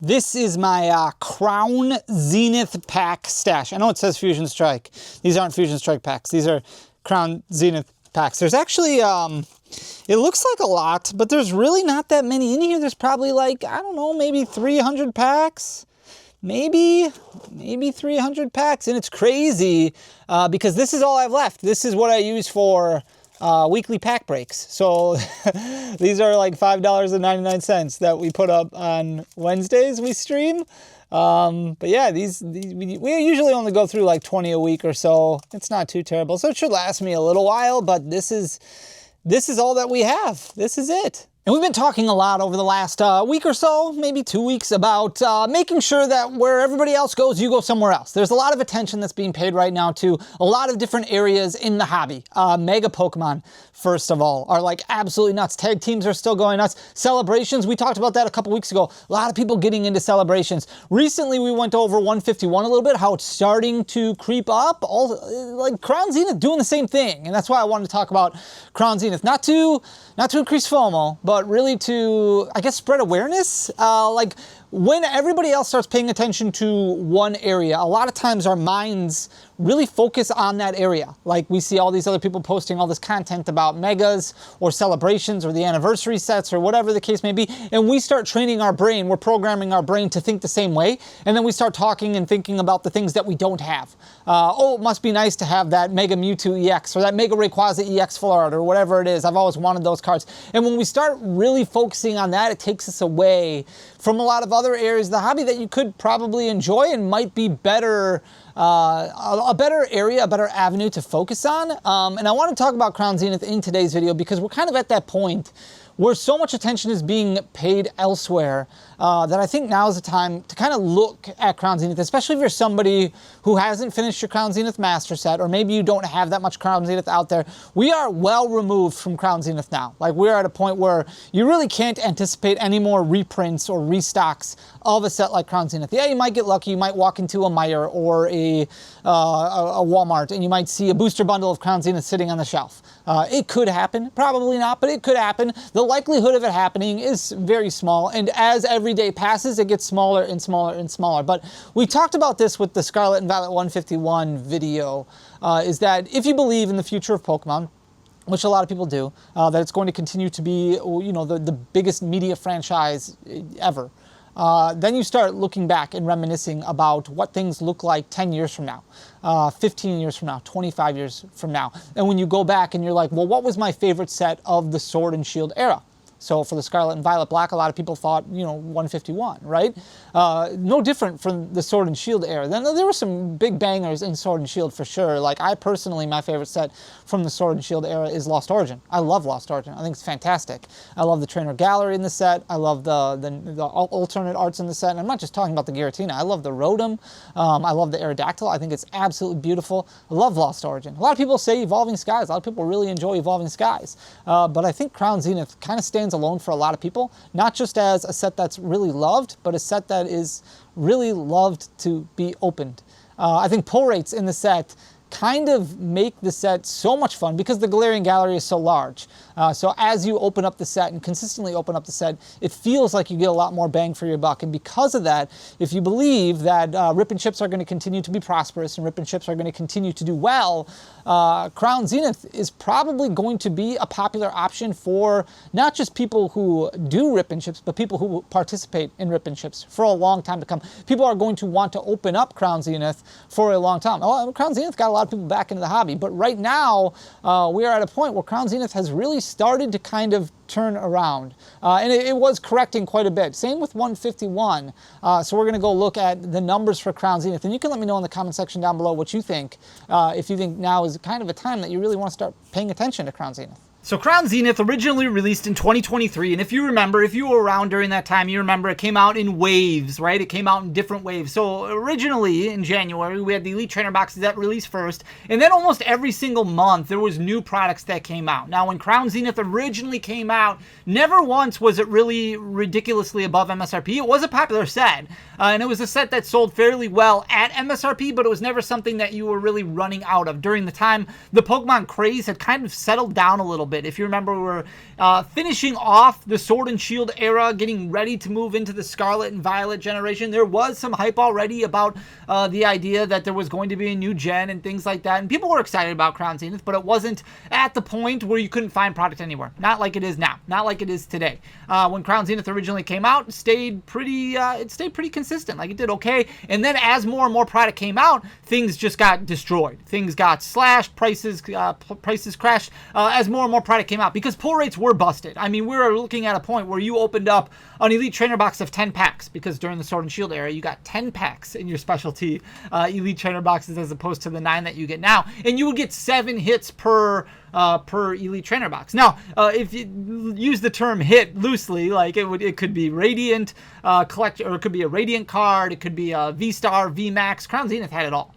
This is my Crown Zenith pack stash. I know it says Fusion Strike. These aren't Fusion Strike packs. These are Crown Zenith packs. There's actually, it looks like a lot, but there's really not that many in here. There's probably like, I don't know, maybe 300 packs. Maybe 300 packs. And it's crazy because this is all I've left. This is what I use for weekly pack breaks. So these are like $5.99 that we put up on Wednesdays we stream. But yeah, we usually only go through like 20 a week or so. It's not too terrible. So it should last me a little while, but this is all that we have. This is it. And we've been talking a lot over the last week or so, maybe 2 weeks, about making sure that where everybody else goes, you go somewhere else. There's a lot of attention that's being paid right now to a lot of different areas in the hobby. Mega Pokemon, first of all, are like absolutely nuts. Tag teams are still going nuts. Celebrations, we talked about that a couple weeks ago. A lot of people getting into celebrations. Recently, we went over 151 a little bit, how it's starting to creep up. Like Crown Zenith doing the same thing. And that's why I wanted to talk about Crown Zenith. Not to increase FOMO, but really to, I guess, spread awareness. Like when everybody else starts paying attention to one area, a lot of times our minds really focus on that area. Like we see all these other people posting all this content about megas or celebrations or the anniversary sets or whatever the case may be. And we start training our brain, we're programming our brain to think the same way. And then we start talking and thinking about the things that we don't have. Oh, it must be nice to have that Mega Mewtwo EX or that Mega Rayquaza EX full art or whatever it is. I've always wanted those cards. And when we start really focusing on that, it takes us away from a lot of other areas of the hobby that you could probably enjoy and might be better, a better area, a better avenue to focus on. And I want to talk about Crown Zenith in today's video because we're kind of at that point where so much attention is being paid elsewhere that I think now is the time to kind of look at Crown Zenith, especially if you're somebody who hasn't finished your Crown Zenith Master Set, or maybe you don't have that much Crown Zenith out there. We are well removed from Crown Zenith now. Like we're at a point where you really can't anticipate any more reprints or restocks of a set like Crown Zenith. Yeah, you might get lucky. You might walk into a Meijer or a Walmart and you might see a booster bundle of Crown Zenith sitting on the shelf. It could happen, probably not, but it could happen. The likelihood of it happening is very small, and as every day passes, it gets smaller and smaller and smaller. But we talked about this with the Scarlet and Violet 151 video, is that if you believe in the future of Pokemon, which a lot of people do, that it's going to continue to be, you know, the biggest media franchise ever, then you start looking back and reminiscing about what things look like 10 years from now, 15 years from now, 25 years from now. And when you go back and you're like, well, what was my favorite set of the Sword and Shield era? So for the Scarlet and Violet Black, a lot of people thought, you know, 151, right? No different from the Sword and Shield era. Then there were some big bangers in Sword and Shield for sure. Like I personally, my favorite set from the Sword and Shield era is Lost Origin. I love Lost Origin. I think it's fantastic. I love the Trainer Gallery in the set. I love the alternate arts in the set. And I'm not just talking about the Giratina. I love the Rotom. I love the Aerodactyl. I think it's absolutely beautiful. I love Lost Origin. A lot of people say Evolving Skies. A lot of people really enjoy Evolving Skies. But I think Crown Zenith kind of stands alone for a lot of people, not just as a set that's really loved, but a set that is really loved to be opened. I think pull rates in the set kind of make the set so much fun because the Galarian Gallery is so large. So as you open up the set and consistently open up the set, it feels like you get a lot more bang for your buck. And because of that, if you believe that Rip and Chips are going to continue to be prosperous and Rip and Chips are going to continue to do well, Crown Zenith is probably going to be a popular option for not just people who do Rip and Chips, but people who participate in Rip and Chips for a long time to come. People are going to want to open up Crown Zenith for a long time. Crown Zenith got a lot of people back into the hobby, but right now we are at a point where Crown Zenith has really started to kind of turn around. And it was correcting quite a bit. Same with 151. So we're going to go look at the numbers for Crown Zenith. And you can let me know in the comment section down below what you think. If you think now is kind of a time that you really want to start paying attention to Crown Zenith. So Crown Zenith originally released in 2023, and if you remember, if you were around during that time, you remember it came out in waves, right? It came out in different waves. So originally in January, we had the Elite Trainer boxes that released first, and then almost every single month there was new products that came out. Now when Crown Zenith originally came out, never once was it really ridiculously above MSRP. It was a popular set, and it was a set that sold fairly well at MSRP, but it was never something that you were really running out of. During the time, the Pokemon craze had kind of settled down a little bit. If you remember, we were finishing off the Sword and Shield era, getting ready to move into the Scarlet and Violet generation. There was some hype already about the idea that there was going to be a new gen and things like that, and people were excited about Crown Zenith, but it wasn't at the point where you couldn't find product anywhere. Not like it is now. Not like it is today. When Crown Zenith originally came out, it stayed pretty consistent. Like, it did okay, and then as more and more product came out, things just got destroyed. Things got slashed, prices crashed as more and more product came out because pull rates were busted. I mean, we were looking at a point where you opened up an Elite Trainer box of 10 packs, because during the Sword and Shield era, you got 10 packs in your specialty Elite Trainer boxes as opposed to the 9 that you get now, and you would get 7 hits per Elite Trainer box. Now, if you use the term hit loosely, like it could be Radiant collect, or it could be a Radiant card, it could be a V-Star, V-Max. Crown Zenith had it all.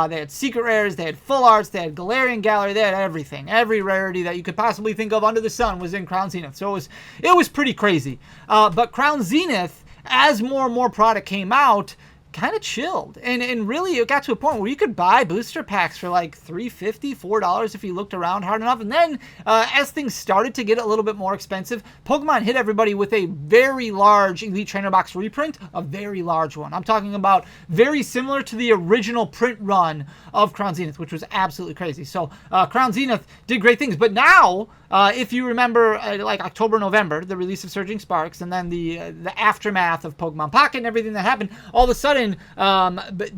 They had secret rares, they had full arts, they had Galarian Gallery, they had everything. Every rarity that you could possibly think of under the sun was in Crown Zenith. So it was pretty crazy. But Crown Zenith, as more and more product came out, kind of chilled, and really it got to a point where you could buy booster packs for like $3.50, $4 if you looked around hard enough. And then as things started to get a little bit more expensive, Pokemon hit everybody with a very large Elite Trainer box reprint, a very large one. I'm talking about very similar to the original print run of Crown Zenith, which was absolutely crazy. So Crown Zenith did great things, but now if you remember like October, November, the release of Surging Sparks, and then the aftermath of Pokemon Pocket and everything that happened, all of a sudden but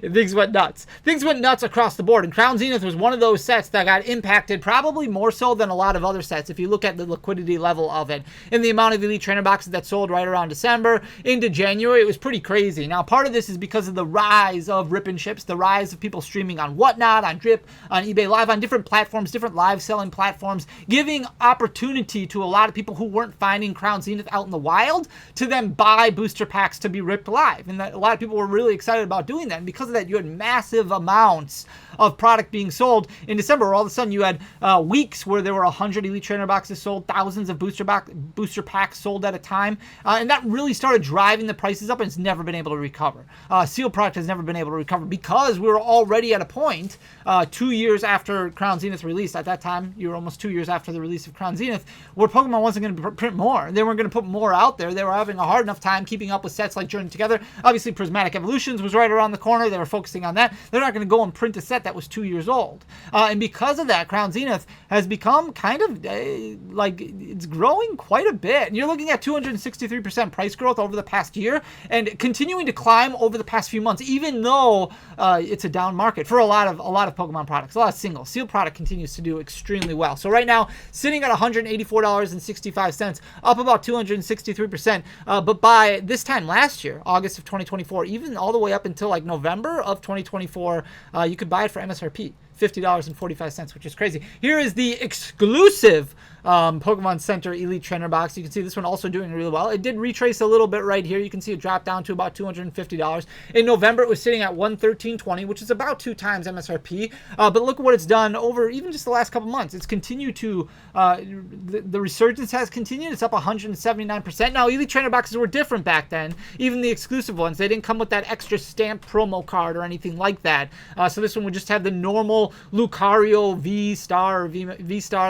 things went nuts. Things went nuts across the board, and Crown Zenith was one of those sets that got impacted probably more so than a lot of other sets if you look at the liquidity level of it and the amount of Elite Trainer boxes that sold right around December into January. It was pretty crazy. Now, part of this is because of the rise of rip and ships, the rise of people streaming on Whatnot, on Drip, on eBay Live, on different platforms, different live selling platforms, giving opportunity to a lot of people who weren't finding Crown Zenith out in the wild to then buy booster packs to be ripped live. And that a lot of people were really excited about doing that, and because of that, you had massive amounts of product being sold in December, where all of a sudden you had weeks where there were 100 Elite Trainer boxes sold, thousands of booster packs sold at a time, and that really started driving the prices up, and it's never been able to recover. Sealed product has never been able to recover because we were already at a point 2 years after Crown Zenith released. At that time, you were almost 2 years after the release of Crown Zenith, where Pokemon wasn't going to print more. They weren't going to put more out there. They were having a hard enough time keeping up with sets like Journey Together. Obviously, Prismatic Evolutions was right around the corner. They were focusing on that. They're not going to go and print a set that was 2 years old. And because of that, Crown Zenith has become kind of like it's growing quite a bit. And you're looking at 263% price growth over the past year and continuing to climb over the past few months, even though it's a down market for a lot of Pokemon products. A lot of single. Sealed product continues to do extremely well. So right now, sitting at $184.65, up about 263%. But by this time last year, August of 2024, even all the way up until like November of 2024, you could buy it for MSRP. $50.45, which is crazy. Here is the exclusive Pokemon Center Elite Trainer box. You can see this one also doing really well. It did retrace a little bit right here. You can see it dropped down to about $250. In November, it was sitting at $113.20, which is about 2 times MSRP. But look at what it's done over even just the last couple months. It's continued to, the resurgence has continued. It's up 179%. Now, Elite Trainer boxes were different back then. Even the exclusive ones, they didn't come with that extra stamped promo card or anything like that. So this one would just have the normal Lucario V-Star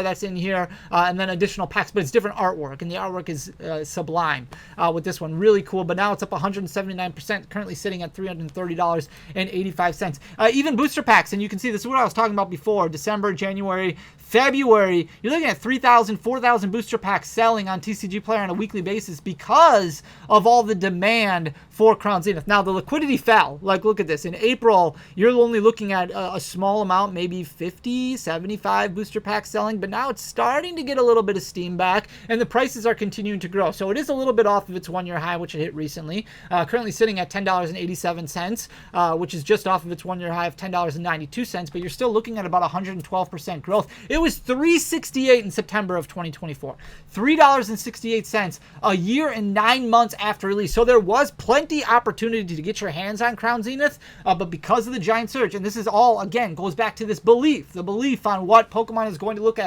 that's in here, and then additional packs, but it's different artwork, and the artwork is sublime with this one. Really cool, but now it's up 179%, currently sitting at $330.85. Even booster packs, and you can see this is what I was talking about before, December, January, February, you're looking at 3,000, 4,000 booster packs selling on TCG Player on a weekly basis because of all the demand for Crown Zenith. Now, the liquidity fell. Like, look at this. In April, you're only looking at a small amount, maybe 50, 75 booster packs selling, but now it's starting to get a little bit of steam back, and the prices are continuing to grow. So it is a little bit off of its one-year high, which it hit recently. Currently sitting at $10.87, which is just off of its one-year high of $10.92, but you're still looking at about 112% growth. It was $3.68 in September of 2024. $3.68 a year and 9 months after release. So there was plenty opportunity to get your hands on Crown Zenith, but because of the giant surge, and this is all, again, goes back to this belief, the belief on what Pokemon is going to look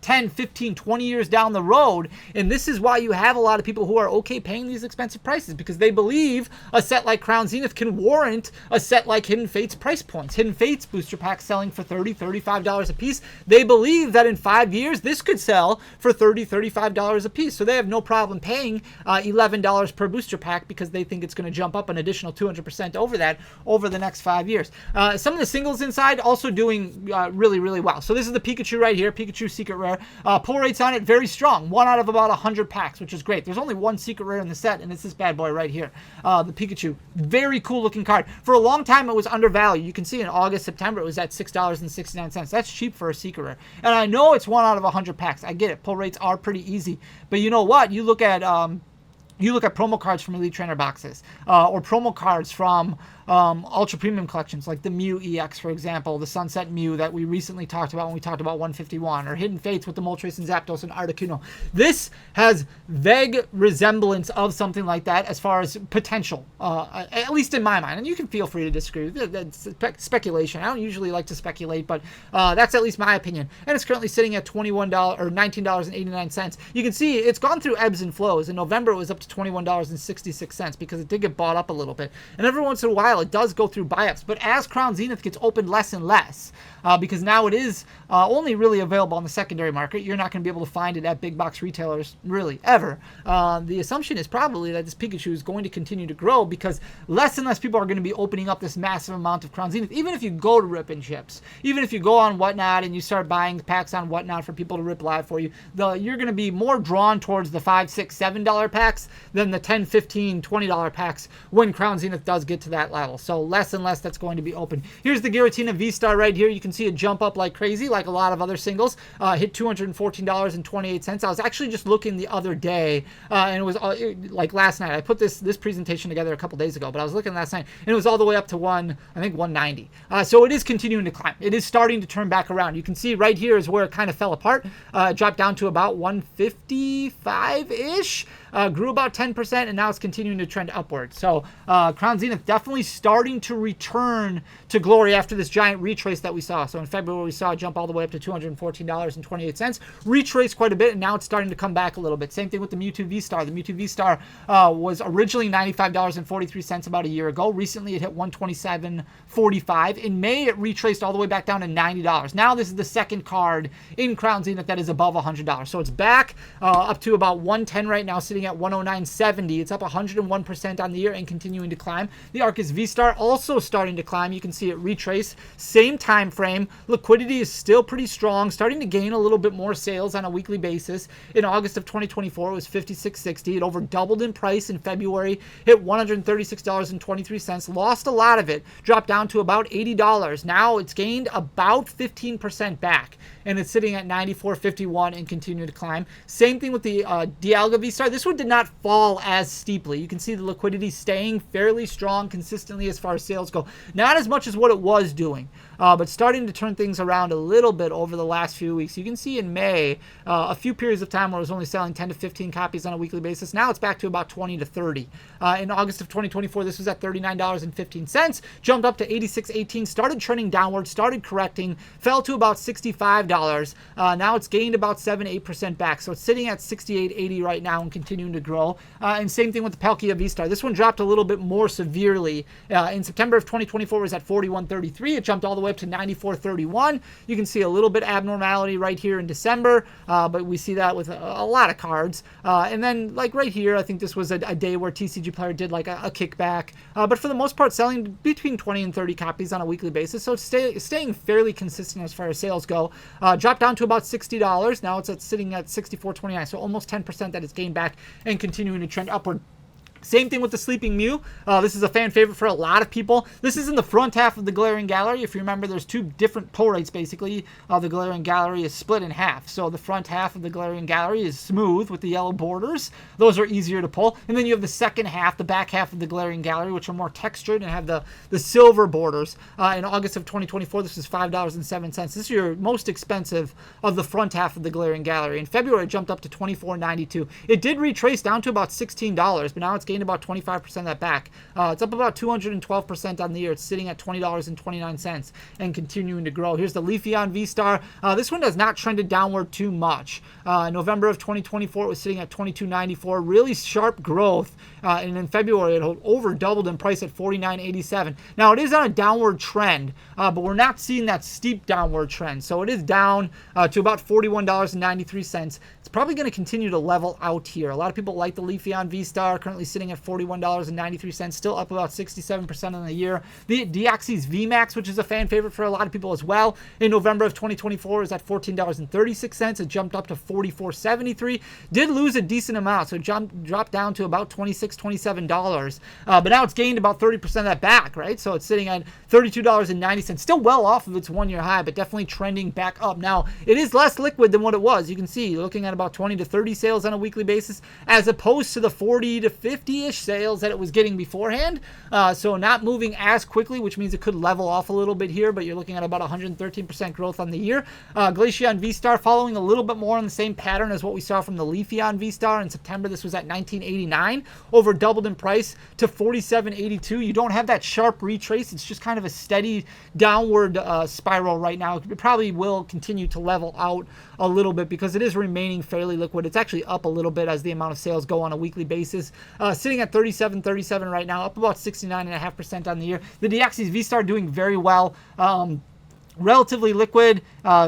10, 15, 20 years down the road. And this is why you have a lot of people who are okay paying these expensive prices, because they believe a set like Crown Zenith can warrant a set like Hidden Fates price points. Hidden Fates booster packs selling for $30, $35 a piece. They believe that in 5 years, this could sell for $30, $35 a piece. So they have no problem paying $11 per booster pack, because they think it's going to jump up an additional 200% over that over the next 5 years. Some of the singles inside also doing really, really well. So this is the Pikachu right here, Pikachu Secret Rare. Pull rates on it very strong, 1 out of about 100 packs, which is great. There's only 1 Secret Rare in the set, and it's this bad boy right here, the Pikachu. Very cool looking card. For a long time, it was undervalued. You can see in August, September, it was at $6.69. That's cheap for a Secret Rare. And I know it's 1 out of 100 packs. I get it. Pull rates are pretty easy. But you know what? You look at promo cards from Elite Trainer boxes, or promo cards from ultra premium collections like the Mew EX, for example, the Sunset Mew that we recently talked about when we talked about 151, or Hidden Fates with the Moltres and Zapdos and Articuno. This has vague resemblance of something like that as far as potential, at least in my mind. And you can feel free to disagree. That's speculation. I don't usually like to speculate, but that's at least my opinion. And it's currently sitting at $21 or $19.89. You can see it's gone through ebbs and flows. In November, it was up to $21.66 because it did get bought up a little bit. And every once in a while, it does go through buy-ups. But as Crown Zenith gets opened less and less, because now it is only really available on the secondary market, you're not going to be able to find it at big box retailers, really, ever. The assumption is probably that this Pikachu is going to continue to grow, because less and less people are going to be opening up this massive amount of Crown Zenith. Even if you go to Rip and Chips, even if you go on Whatnot and you start buying packs on Whatnot for people to rip live for you, you're going to be more drawn towards the $5, $6, $7 packs than the $10, $15, $20 packs when Crown Zenith does get to that level. So less and less that's going to be open. Here's the Giratina V-Star right here. You can see it jump up like crazy, like a lot of other singles. Hit $214.28. I was actually just looking the other day, and it was like last night. I put this presentation together a couple days ago, but I was looking last night, and it was all the way up to I think 190. So it is continuing to climb. It is starting to turn back around. You can see right here is where it kind of fell apart. Dropped down to about 155-ish. Grew about 10%, and now it's continuing to trend upward. So Crown Zenith definitely starting to return to glory after this giant retrace that we saw. So in February, we saw it jump all the way up to $214.28. Retrace quite a bit, and now it's starting to come back a little bit. Same thing with the Mewtwo V-Star. The Mewtwo V-Star was originally $95.43 about a year ago. Recently, it hit $127.45. In May, it retraced all the way back down to $90. Now, this is the second card in Crown Zenith that is above $100. So it's back up to about 110 right now, sitting at 109.70. It's up 101% on the year and continuing to climb. The Arceus V-Star also starting to climb. You can see it retrace. Same time frame. Liquidity is still pretty strong, starting to gain a little bit more sales on a weekly basis. In August of 2024, it was $56.60. It over doubled in price in February, hit $136.23. Lost a lot of it, dropped down to about $80. Now it's gained about 15% back, and it's sitting at $94.51 and continuing to climb. Same thing with the Dialga V-Star. This one did not fall as steeply. You can see the liquidity staying fairly strong consistently as far as sales go. Not as much as what it was doing, but starting to turn things around a little bit over the last few weeks. You can see in May, a few periods of time where it was only selling 10 to 15 copies on a weekly basis. Now it's back to about 20 to 30. In August of 2024, this was at $39.15, jumped up to $86.18, started trending downward, started correcting, fell to about $65. Now it's gained about 7-8% back. So it's sitting at $68.80 right now and continuing to grow. And same thing with the Palkia V-Star. This one dropped a little bit more severely. In September of 2024, it was at $41.33. It jumped all the way up to $94.31. You can see a little bit abnormality right here in December, but we see that with a lot of cards. And then like right here, I think this was a day where TCG Player did like a kickback, but for the most part selling between 20 and 30 copies on a weekly basis. So it's staying fairly consistent as far as sales go. Dropped down to about $60. Now it's sitting at $64.29. So almost 10% that it's gained back and continuing to trend upward. Same thing with the Sleeping Mew. This is a fan favorite for a lot of people. This is in the front half of the Galarian Gallery. If you remember, there's two different pull rates, basically. The Galarian Gallery is split in half. So the front half of the Galarian Gallery is smooth with the yellow borders. Those are easier to pull. And then you have the second half, the back half of the Galarian Gallery, which are more textured and have the silver borders. In August of 2024, this was $5.07. This is your most expensive of the front half of the Galarian Gallery. In February, it jumped up to $24.92. It did retrace down to about $16, but now it's gained about 25% of that back. It's up about 212% on the year. It's sitting at $20.29 and continuing to grow. Here's the Leafeon V-Star. This one has not trended downward too much. November of 2024, it was sitting at $22.94. Really sharp growth. And in February, it over doubled in price at $49.87. Now, it is on a downward trend, but we're not seeing that steep downward trend. So it is down to about $41.93. It's probably going to continue to level out here. A lot of people like the Leafeon V-Star, currently sitting at $41.93, still up about 67% on the year. The Deoxys VMAX, which is a fan favorite for a lot of people as well, in November of 2024 is at $14.36. It jumped up to $44.73. Did lose a decent amount, so it dropped down to about $26, $27. But now it's gained about 30% of that back, right? So it's sitting at $32.90. Still well off of its one-year high, but definitely trending back up. Now, it is less liquid than what it was. You can see, you're looking at about 20 to 30 sales on a weekly basis, as opposed to the 40 to 50-ish sales that it was getting beforehand. So not moving as quickly, which means it could level off a little bit here, but you're looking at about 113% growth on the year. Glaceon V-Star following a little bit more on the same pattern as what we saw from the Leafeon V-Star in September. This was at $19.89, over doubled in price to $47.82. You don't have that sharp retrace. It's just kind of a steady downward spiral right now. It probably will continue to level out a little bit because it is remaining fairly liquid. It's actually up a little bit as the amount of sales go on a weekly basis. Sitting at $37.37 right now, up about 69.5% on the year. The Deoxys V-Star doing very well. Relatively liquid.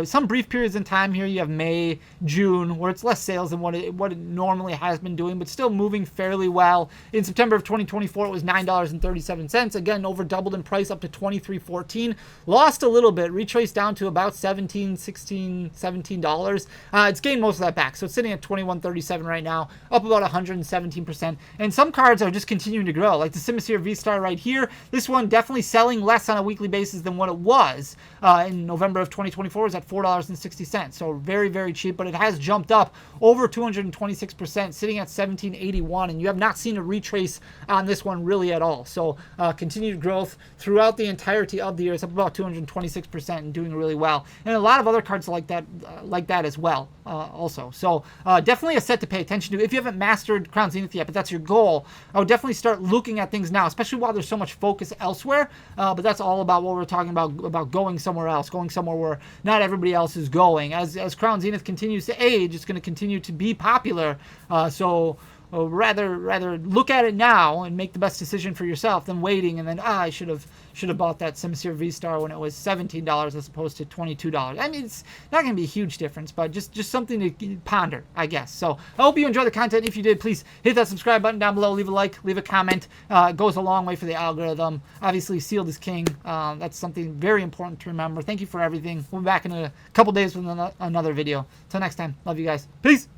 Some brief periods in time here. You have May, June, where it's less sales than what it normally has been doing, but still moving fairly well. In September of 2024, it was $9.37. Again, over doubled in price, up to $23.14. Lost a little bit, retraced down to about $17, $16, $17. It's gained most of that back, so it's sitting at $21.37 right now, up about 117%. And some cards are just continuing to grow, like the Simisear V-Star right here. This one definitely selling less on a weekly basis than what it was. In November of 2024 is at $4.60. So very, very cheap, but it has jumped up over 226%, sitting at $17.81. And you have not seen a retrace on this one really at all. So continued growth throughout the entirety of the year. It's up about 226% and doing really well. And a lot of other cards like that as well also. So definitely a set to pay attention to. If you haven't mastered Crown Zenith yet, but that's your goal, I would definitely start looking at things now, especially while there's so much focus elsewhere. But that's all about what we're talking about going somewhere else, going somewhere where not everybody else is going. As Crown Zenith continues to age, it's going to continue to be popular. So rather look at it now and make the best decision for yourself than waiting and then I should have bought that Simisear V-Star when it was $17 as opposed to $22. I mean, it's not going to be a huge difference, but just something to ponder, I guess. So I hope you enjoyed the content. If you did, please hit that subscribe button down below, leave a like, leave a comment. It goes a long way for the algorithm. Obviously, sealed is king. That's something very important to remember. Thank you for everything. We'll be back in a couple days with another video. Until next time, love you guys. Peace.